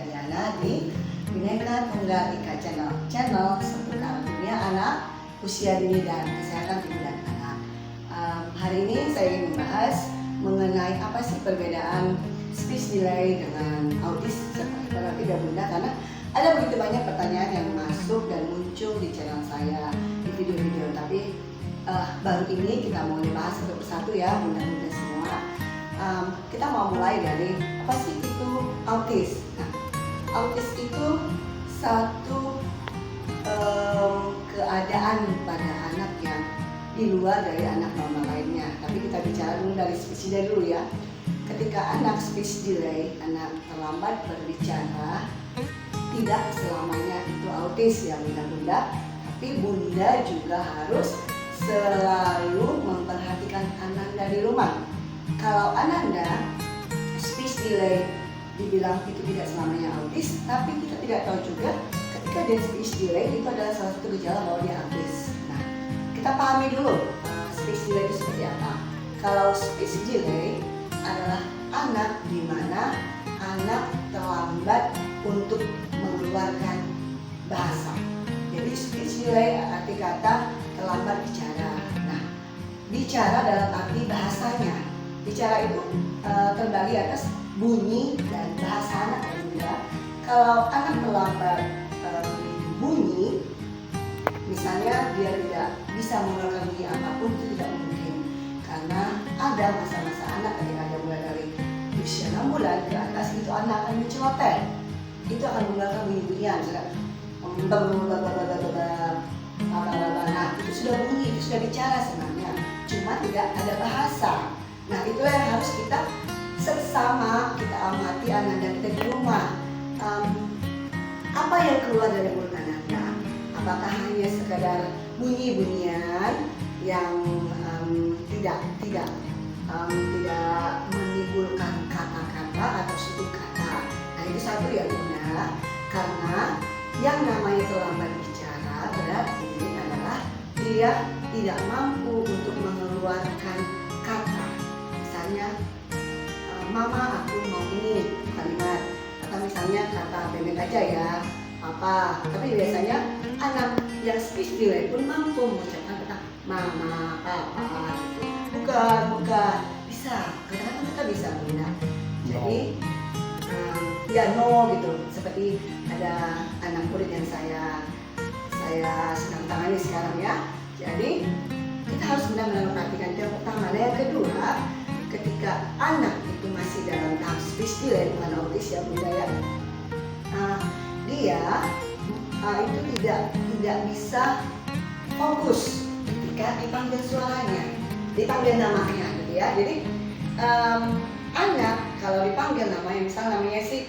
saya Diana di Bhinneka Tunggal Ika channel seputar dunia anak, usia dini dan kesehatan ibu dan anak. Hari ini saya ingin membahas mengenai apa sih perbedaan speech delay dengan autis seperti tidak bunda, karena ada begitu banyak pertanyaan yang masuk dan muncul di channel saya di video-video. Tapi baru ini kita mau dibahas satu persatu ya bunda-bunda semua. Kita mau mulai dari apa sih itu autis. Nah, autis itu satu keadaan pada anak yang di luar dari anak normal lainnya. Tapi kita bicara dulu dari speech delay dulu ya. Ketika anak speech delay, anak terlambat berbicara, tidak selamanya itu autis ya bunda-bunda. Tapi bunda juga harus selalu memperhatikan Ananda di rumah. Kalau Ananda speech delay dibilang itu tidak selamanya autis, tapi kita tidak tahu juga ketika dia speech delay itu adalah salah satu gejala bahwa dia autis. Nah, kita pahami dulu speech delay itu seperti apa. Kalau speech delay adalah anak di mana anak terlambat untuk mengeluarkan bahasa. Jadi speech delay arti kata terlambat bicara. Nah, bicara dalam arti bahasanya. Bicara itu terbagi atas bunyi dan bahasa anak ya bunda. Kalau anak terlambat bunyi, misalnya dia tidak bisa mengeluarkan bunyi apapun, itu tidak mungkin. Karena ada masa-masa anak ketika dia mulai dari usia 6 bulan ke atas, itu anak akan menceloteh. Itu akan mengeluarkan bunyi-bunyian. Nah, itu sudah bunyi, itu sudah bicara sebenarnya. Cuma tidak ada bahasa. Nah, itulah yang harus kita seksama kita amati Ananda kita di rumah. Apa yang keluar dari mulut Ananda? Apakah hanya sekadar bunyi-bunyian yang tidak menimbulkan kata-kata atau suku kata? Nah, itu satu ya bunda. Karena yang namanya terlambat bicara berarti adalah dia tidak mampu untuk mengeluarkan kata. Misalnya, mama aku mau ini kalimat, atau misalnya kata pendek aja ya, apa. Tapi biasanya anak yang speech delay pun mampu mengucapkan kata mama, papa, gitu. Bukan, bisa. Kadang-kadang kita bisa bunda. Jadi ya no gitu. Seperti ada anak murid yang saya sedang tangani sekarang ya. Jadi kita harus benar-benar memperhatikan itu yang pertama. Dan yang kedua, ketika anak itu masih dalam tahap speech delay, bukan autis ya bunda ya, dia itu tidak bisa fokus ketika dipanggil suaranya, dipanggil namanya gitu ya. Jadi anak kalau dipanggil namanya, misalnya namanya si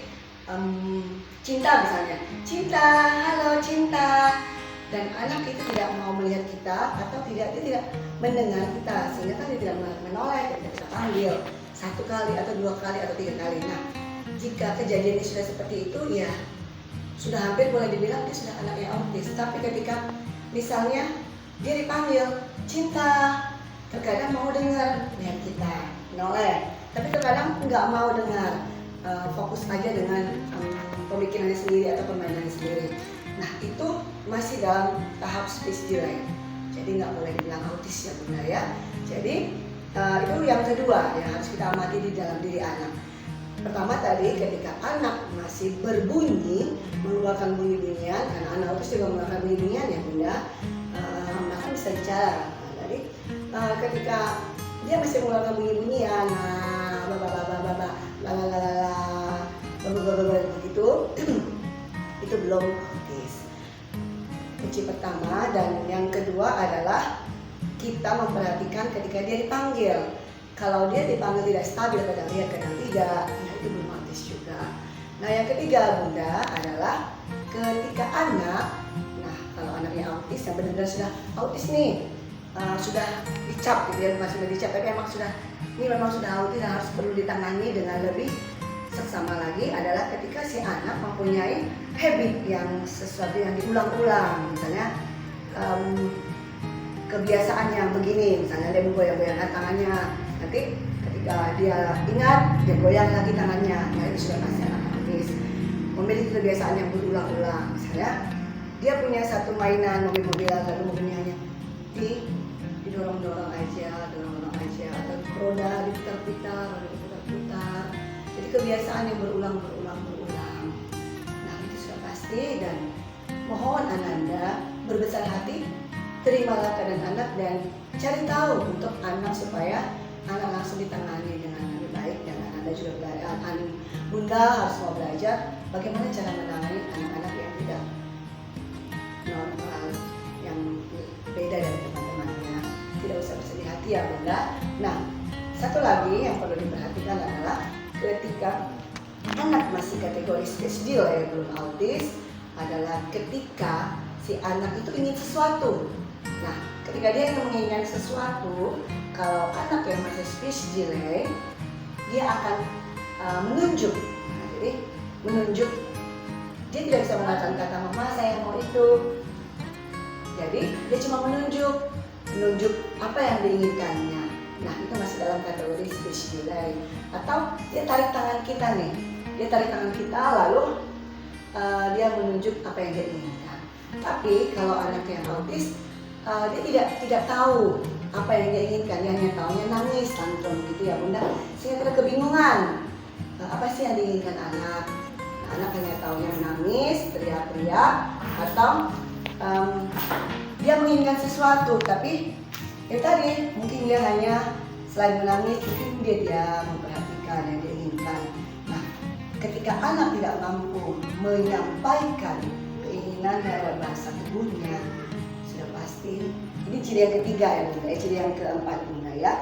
Cinta misalnya, Cinta, halo Cinta, dan anak itu tidak mau melihat kita atau dia tidak mendengar kita, sehingga kan dia tidak menoleh, tidak bisa panggil satu kali atau dua kali atau tiga kali. Nah, jika kejadian ini sudah seperti itu ya sudah hampir boleh dibilang dia sudah anak yang autis. Tapi ketika misalnya dia dipanggil Cinta, terkadang mau dengar lihat kita, menoleh, tapi terkadang nggak mau dengar, fokus aja dengan pemikirannya sendiri atau permainannya sendiri. Nah, itu masih dalam tahap speech delay. Jadi nggak boleh dibilang autis ya bunda ya. Jadi itu yang kedua yang harus kita amati di dalam diri anak. Pertama tadi ketika anak masih berbunyi, mengeluarkan bunyi-bunyian, karena anak autis juga mengeluarkan bunyi-bunyian ya bunda, maka bisa bicara. Nah, jadi ketika dia masih mengeluarkan bunyi-bunyian, begitu, itu belum autis. Kunci pertama. Dan yang kedua adalah kita memperhatikan ketika dia dipanggil. Kalau dia dipanggil tidak stabil, kadang iya kadang tidak, nah itu belum autis juga. Nah, yang ketiga bunda adalah ketika anak, nah kalau anaknya autis yang benar-benar sudah autis nih, sudah dicap gitu ya, bukan sudah dicap tapi memang sudah autis dan harus perlu ditangani dengan lebih seksama lagi, adalah ketika si anak mempunyai habit yang sesuatu yang diulang-ulang. Misalnya kebiasaan yang begini, misalnya dia menggoyang-goyangkan tangannya, nanti ketika dia ingat dia goyang lagi tangannya, nah itu sudah pasti anak autis. memiliki kebiasaan yang berulang-ulang. Misalnya dia punya satu mainan mobil-mobilan, lalu mobilnya hanya didorong-dorong aja, atau roda diputar-putar. Jadi kebiasaan yang berulang. Nah itu sudah pasti, dan mohon Ananda berbesar hati, terimalah keadaan anak dan cari tahu untuk anak supaya anak langsung ditangani dengan lebih baik. Dan Ananda juga belajar, Bunda harus mau belajar bagaimana cara menangani anak-anak yang tidak normal, yang beda dari teman-temannya. Tidak usah bersedih hati ya Bunda. Nah, satu lagi yang perlu diperhatikan adalah ketika anak masih kategori speech delay belum autis, adalah ketika si anak itu ingin sesuatu. Nah, ketika dia menginginkan sesuatu, kalau anak yang masih speech delay, dia akan menunjuk. Nah, jadi menunjuk, dia tidak bisa mengatakan kata mama saya mau itu. Jadi dia cuma menunjuk apa yang diinginkannya. Nah, itu masih dalam kategori speech delay. Atau dia tarik tangan kita nih, lalu dia menunjuk apa yang dia inginkan. Tapi kalau anak yang autis, dia tidak tahu apa yang dia inginkan, dia hanya tahunya nangis, tantrum gitu ya Bunda, sehingga kita kebingungan apa sih yang diinginkan anak. Anak hanya tahunya nangis, teriak-teriak, atau dia menginginkan sesuatu, tapi tadi mungkin dia hanya selain menangis, mungkin dia memperhatikan yang dia inginkan. Nah, ketika anak tidak mampu menyampaikan keinginan lewat bahasa tubuhnya, sudah pasti ini ciri yang ketiga ya Bunda, ciri yang keempat Bunda ya.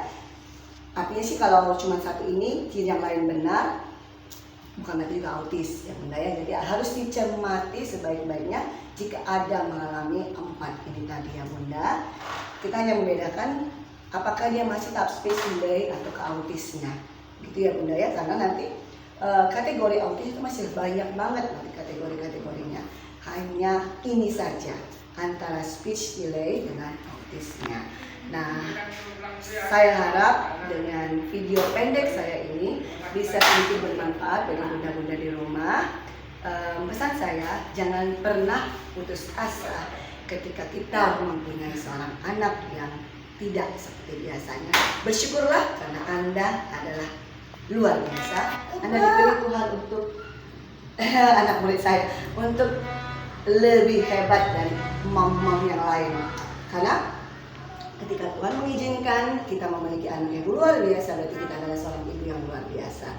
Artinya sih kalau cuma satu ini, ciri yang lain benar, bukan berarti juga autis ya Bunda ya. Jadi harus dicermati sebaik-baiknya jika ada mengalami 4 ini tadi ya Bunda. Kita hanya membedakan apakah dia masih tahap speech delay atau ke autisnya, gitu ya Bunda ya. Karena nanti kategori autis itu masih banyak banget nanti kategori-kategorinya. Hanya ini saja antara speech delay dengan autisnya. Nah, saya harap dengan video pendek saya ini bisa sedikit bermanfaat bagi bunda-bunda di rumah. Pesan saya, jangan pernah putus asa ketika kita mempunyai seorang anak yang tidak seperti biasanya. Bersyukurlah karena Anda adalah luar biasa. Anda dipilih Tuhan untuk anak murid saya untuk lebih hebat dari mom-mom yang lain. Karena ketika Tuhan mengizinkan kita memiliki anak yang luar biasa, berarti kita adalah seorang ibu yang luar biasa.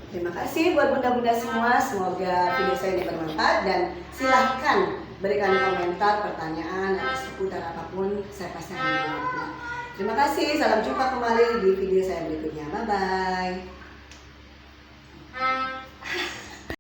Terima kasih buat bunda-bunda semua. Semoga video saya ini bermanfaat, dan silahkan berikan komentar, pertanyaan, atau seputar apapun, saya pasti akan menjawabnya. Terima kasih, salam jumpa kembali di video saya berikutnya. Bye-bye.